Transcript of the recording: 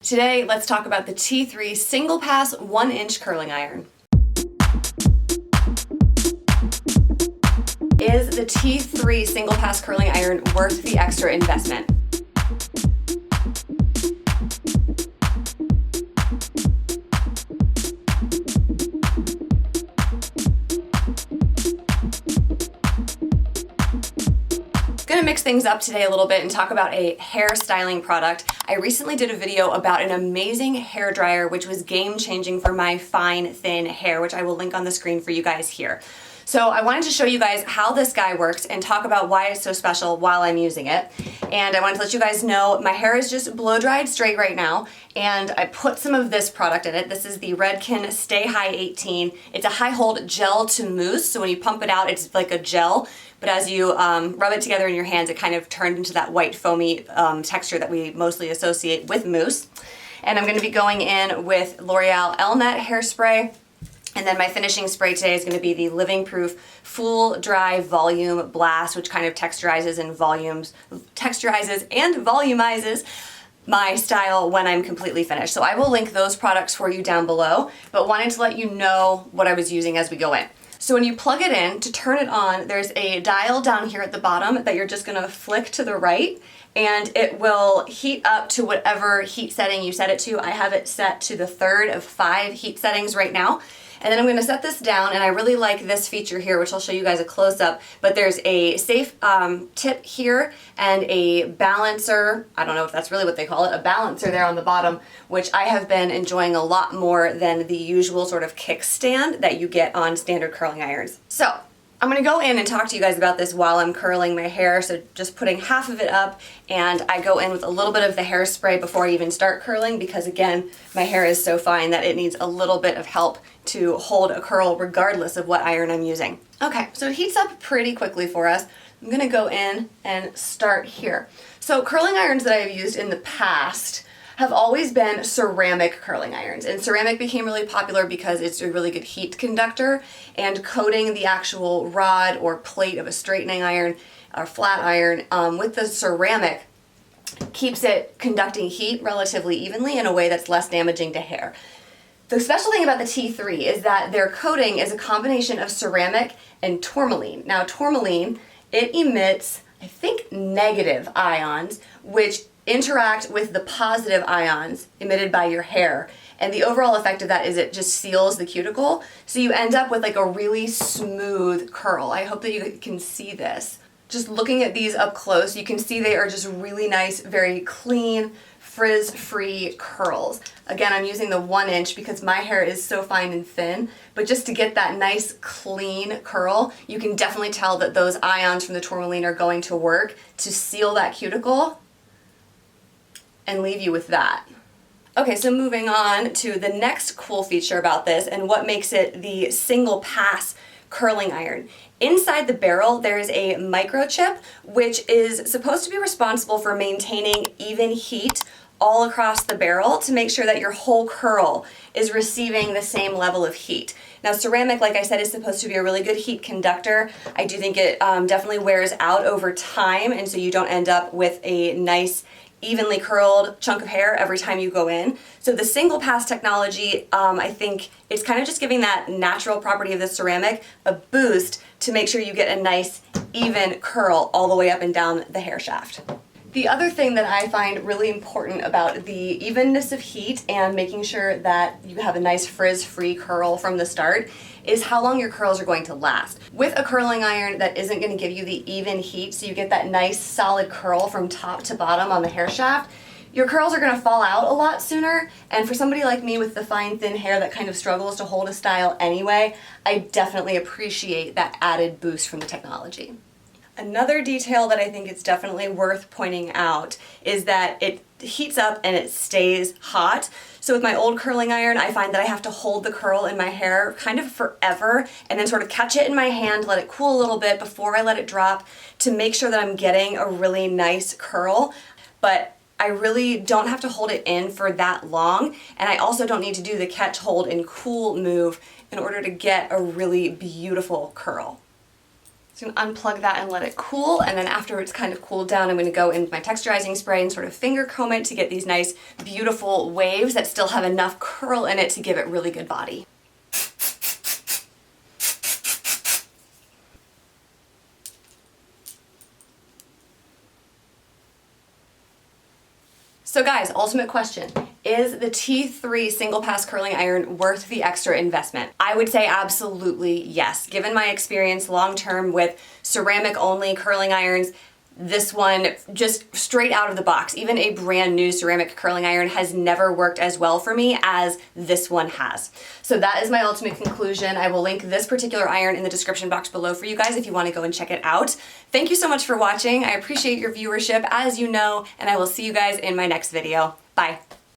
Today, let's talk about the T3 Singlepass 1-inch curling iron. Is the T3 Singlepass curling iron worth the extra investment? I'm gonna mix things up today a little bit and talk about a hair styling product. I recently did a video about an amazing hair dryer which was game-changing for my fine, thin hair, which I will link on the screen for you guys here. So I wanted to show you guys how this guy works and talk about why it's so special while I'm using it. And I wanted to let you guys know my hair is just blow-dried straight right now, and I put some of this product in it. This is the Redken Stay High 18. It's a high-hold gel to mousse, so when you pump it out, it's like a gel. But as you rub it together in your hands, it kind of turned into that white foamy texture that we mostly associate with mousse. And I'm going to be going in with L'Oreal Elnet hairspray. And then my finishing spray today is going to be the Living Proof Full Dry Volume Blast, which kind of texturizes and volumizes my style when I'm completely finished. So I will link those products for you down below, but wanted to let you know what I was using as we go in. So when you plug it in, to turn it on, there's a dial down here at the bottom that you're just gonna flick to the right, and it will heat up to whatever heat setting you set it to. I have it set to the 3rd of 5 heat settings right now. And then I'm going to set this down, and I really like this feature here, which I'll show you guys a close-up, but there's a safe tip here and a balancer, I don't know if that's really what they call it, a balancer there on the bottom, which I have been enjoying a lot more than the usual sort of kickstand that you get on standard curling irons. So I'm going to go in and talk to you guys about this while I'm curling my hair, so just putting half of it up, and I go in with a little bit of the hairspray before I even start curling because, again, my hair is so fine that it needs a little bit of help to hold a curl regardless of what iron I'm using. Okay, so it heats up pretty quickly for us. I'm going to go in and start here. So curling irons that I've used in the past have always been ceramic curling irons, and ceramic became really popular because it's a really good heat conductor, and coating the actual rod or plate of a straightening iron or flat iron with the ceramic keeps it conducting heat relatively evenly in a way that's less damaging to hair. The special thing about the T3 is that their coating is a combination of ceramic and tourmaline. Now tourmaline, it emits, I think, negative ions, which interact with the positive ions emitted by your hair, and the overall effect of that is it just seals the cuticle, so you end up with like a really smooth curl. I hope that you can see this. Just looking at these up close, you can see they are just really nice, very clean, frizz-free curls. Again, I'm using the 1-inch because my hair is so fine and thin, but just to get that nice clean curl, you can definitely tell that those ions from the tourmaline are going to work to seal that cuticle and leave you with that. Okay, so moving on to the next cool feature about this and what makes it the single pass curling iron. Inside the barrel, there's a microchip which is supposed to be responsible for maintaining even heat all across the barrel to make sure that your whole curl is receiving the same level of heat. Now ceramic, like I said, is supposed to be a really good heat conductor. I do think it definitely wears out over time, and so you don't end up with a nice evenly curled chunk of hair every time you go in. So the single pass technology, I think it's kind of just giving that natural property of the ceramic a boost to make sure you get a nice even curl all the way up and down the hair shaft. The other thing that I find really important about the evenness of heat and making sure that you have a nice frizz-free curl from the start is how long your curls are going to last. With a curling iron that isn't going to give you the even heat so you get that nice solid curl from top to bottom on the hair shaft, your curls are going to fall out a lot sooner, and for somebody like me with the fine thin hair that kind of struggles to hold a style anyway, I definitely appreciate that added boost from the technology. Another detail that I think is definitely worth pointing out is that it heats up and it stays hot. So with my old curling iron, I find that I have to hold the curl in my hair kind of forever and then sort of catch it in my hand, let it cool a little bit before I let it drop to make sure that I'm getting a really nice curl. But I really don't have to hold it in for that long, and I also don't need to do the catch, hold, and cool move in order to get a really beautiful curl. So I'm gonna unplug that and let it cool, and then after it's kind of cooled down, I'm gonna go in with my texturizing spray and sort of finger comb it to get these nice, beautiful waves that still have enough curl in it to give it really good body. So guys, ultimate question. Is the T3 Singlepass Curling Iron worth the extra investment? I would say absolutely yes. Given my experience long-term with ceramic-only curling irons, this one, just straight out of the box, even a brand new ceramic curling iron has never worked as well for me as this one has. So that is my ultimate conclusion. I will link this particular iron in the description box below for you guys if you want to go and check it out. Thank you so much for watching. I appreciate your viewership, as you know, and I will see you guys in my next video. Bye.